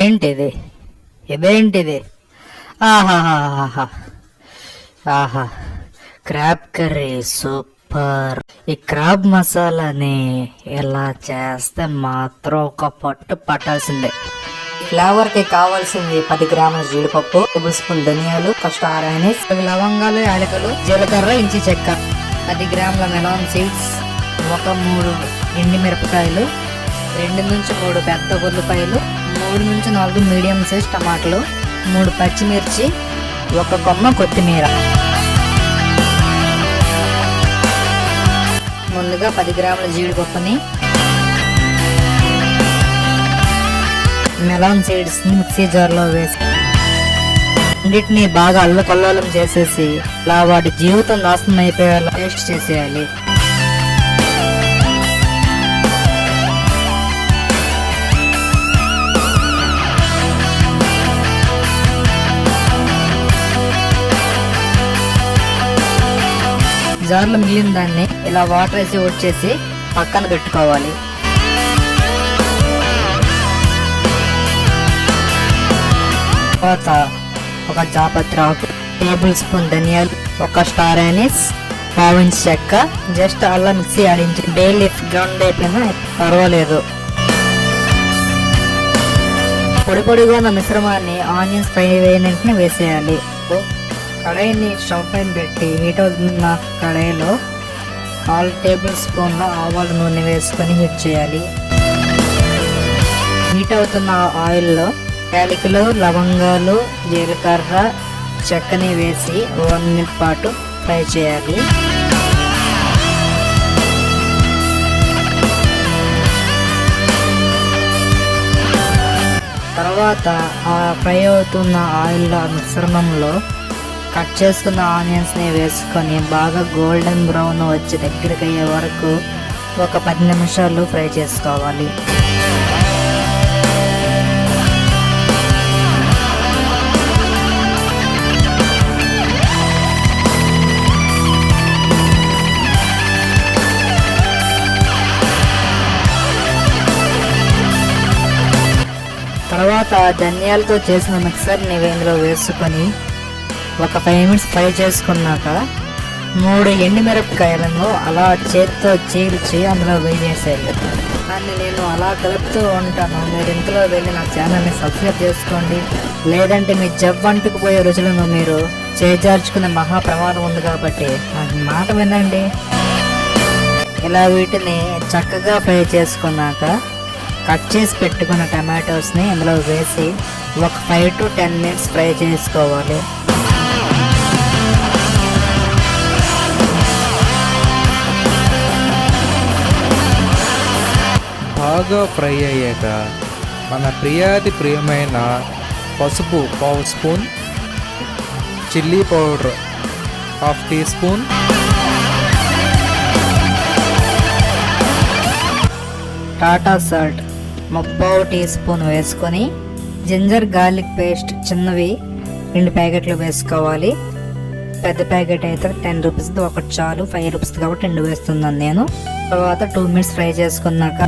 ఏంటిది? ఇదేంటిది? ఆహాహాహా, ఆహా, క్రాబ్ కర్రీ సూపర్. ఈ క్రాబ్ మసాలాని ఇలా చేస్తే మాత్రం ఒక పట్టు పట్టాల్సిందే. ఫ్లేవర్ కి కావాల్సింది 10 గ్రాముల జీడిపప్పు, 1 టేబుల్ స్పూన్ ధనియాలు, స్టార్ అనీస్, లవంగాలు, యాలకులు, జీలకర్ర, ఇంచి చెక్క, 10 గ్రాముల మెలాన్ సీడ్స్, ఒక 3 ఎండి మిరపకాయలు, 2 నుంచి 3 పెద్ద ఉల్లిపాయలు, 3 నుంచి 4 మీడియం సైజ్ టమాటాలు, 3 పచ్చిమిర్చి, 1 కొమ్మ కొత్తిమీర. ముందుగా 10 గ్రాముల జీడిపప్పుని, మెలాన్ సీడ్స్ ని మిక్సీ జార్ లో వేసి అన్నిటిని బాగా అల్లకల్లోలం చేసేసి ఇలా వాటి జీవితం నాశనం అయిపోయేలా పేస్ట్ చేసేయాలి. జార్లో మిగిలిన దాన్ని ఇలా వాటర్ వేసి వచ్చేసి పక్కన పెట్టుకోవాలి. తర్వాత 1 జాపత్రి ఆకు, టేబుల్ స్పూన్ ధనియాలు, 1 స్టార్ అనీస్, 1/2 ఇంచ్ చెక్క, జస్ట్ అలా మిక్సీ ఆడించి బే లీఫ్ గ్రౌండ్ అయిపోయినా పర్వాలేదు. పొడి పొడిగా ఉన్న మిశ్రమాన్ని ఆనియన్స్ ఫ్రై అయిన వేసేయాలి. కడాయిని స్టవ్ పైన పెట్టి హీట్ అవుతున్న కడాయిలో 4 టేబుల్ స్పూన్ల ఆవాల నూనె వేసుకొని హీట్ చేయాలి. హీట్ అవుతున్న ఆయిల్లో యాలకులు, లవంగాలు, జీలకర్ర, చెక్కని వేసి 1 మినిట్ పాటు ఫ్రై చేయాలి. తర్వాత ఆ ఫ్రై అవుతున్న ఆయిల్ మిశ్రమంలో కట్ చేసుకున్న ఆనియన్స్ని వేసుకొని బాగా గోల్డెన్ బ్రౌన్ వచ్చి దగ్గరికి అయ్యే వరకు ఒక 10 నిమిషాలు ఫ్రై చేసుకోవాలి. తర్వాత ధనియాలతో చేసిన మిక్సర్ని ఇందులో వేసుకొని ఒక 5 మినిట్స్ ఫ్రై చేసుకున్నాక 3 ఎండు మిరపకాయలను అలా చేతితో చీల్చి అందులో వేసేయాలి. దాన్ని నేను అలా కలుపుతూ ఉంటాను. మీరు ఇంట్లో వెళ్ళి నా ఛానల్ని సబ్స్క్రైబ్ చేసుకోండి. లేదంటే మీ జవ్వంటుకు పోయే రుచులను మీరు చేజార్చుకునే మహా ప్రమాదం ఉంది కాబట్టి నాకు మాట వినండి. ఇలా వీటిని చక్కగా ఫ్రై చేసుకున్నాక కట్ చేసి పెట్టుకున్న టమాటోస్ని ఇందులో వేసి ఒక 5 to 10 మినిట్స్ ఫ్రై చేసుకోవాలి. బాగా ఫ్రై అయ్యాక మన ప్రియమైన పసుపు 1/2 spoon, chilli powder 1/2 teaspoon, Tata salt 1/2 teaspoon వేసుకొని జింజర్ గార్లిక్ పేస్ట్ చిన్నవి 2 ప్యాకెట్లు వేసుకోవాలి. పెద్ద ప్యాకెట్ అయితే 10 రూపీస్ది ఒకటి చాలు, 5 రూపీస్ కాబట్టి 2 వేస్తున్నాను నేను. తర్వాత 2 మినిట్స్ ఫ్రై చేసుకున్నాక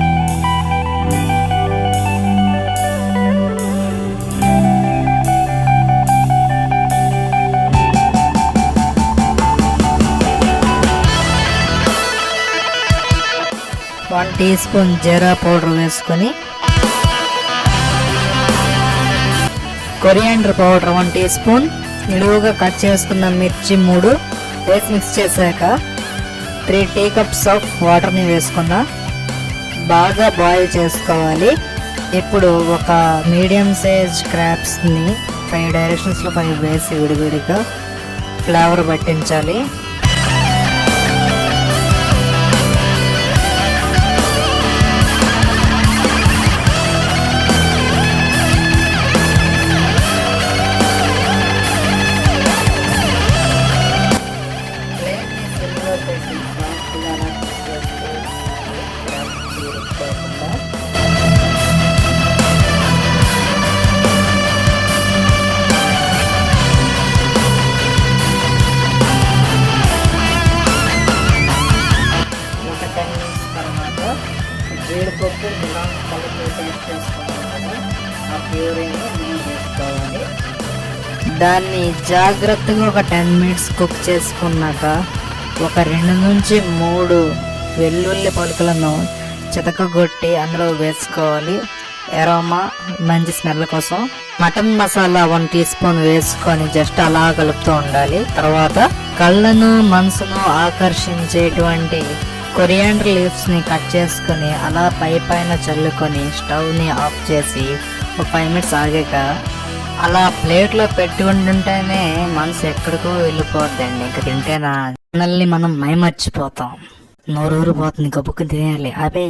వన్ టీ స్పూన్ జీరా పౌడర్ వేసుకొని కొరియాండర్ పౌడర్ 1 టీ స్పూన్, నిలువుగా కట్ చేసుకున్న మిర్చి 3 వేసి మిక్స్ చేశాక 3 టీ కప్స్ ఆఫ్ వాటర్ని వేసుకున్నా బాగా బాయిల్ చేసుకోవాలి. ఇప్పుడు ఒక మీడియం సైజ్ క్రాబ్స్ని 5 డైరెక్షన్స్లో 5 వేసి విడివిడిగా ఫ్లేవర్ పట్టించాలి. దాన్ని జాగ్రత్తగా ఒక 10 మినిట్స్ కుక్ చేసుకున్నాక ఒక 2 నుంచి 3 వెల్లుల్లి పలుకులను చితకగొట్టి అందులో వేసుకోవాలి. ఎరోమా మంచి స్మెల్ కోసం. మటన్ మసాలా 1 టీ స్పూన్ వేసుకొని జస్ట్ అలా కలుపుతూ ఉండాలి. తర్వాత కళ్ళను మనసును ఆకర్షించేటువంటి కొరియాండర్ లీవ్స్ ని కట్ చేసుకొని అలా పైన చల్లుకొని స్టవ్ ని ఆఫ్ చేసి ఒక 5 మినిట్స్ ఆగాక అలా ప్లేట్ లో పెట్టి ఉంటుంటేనే మనసు ఎక్కడికో వెళ్ళిపోద్దండి. ఇంకా తింటేనా మనల్ని మనం మైమర్చిపోతాం. నోరూరు పోతుంది, గబుక్కు తినేయాలి. అబే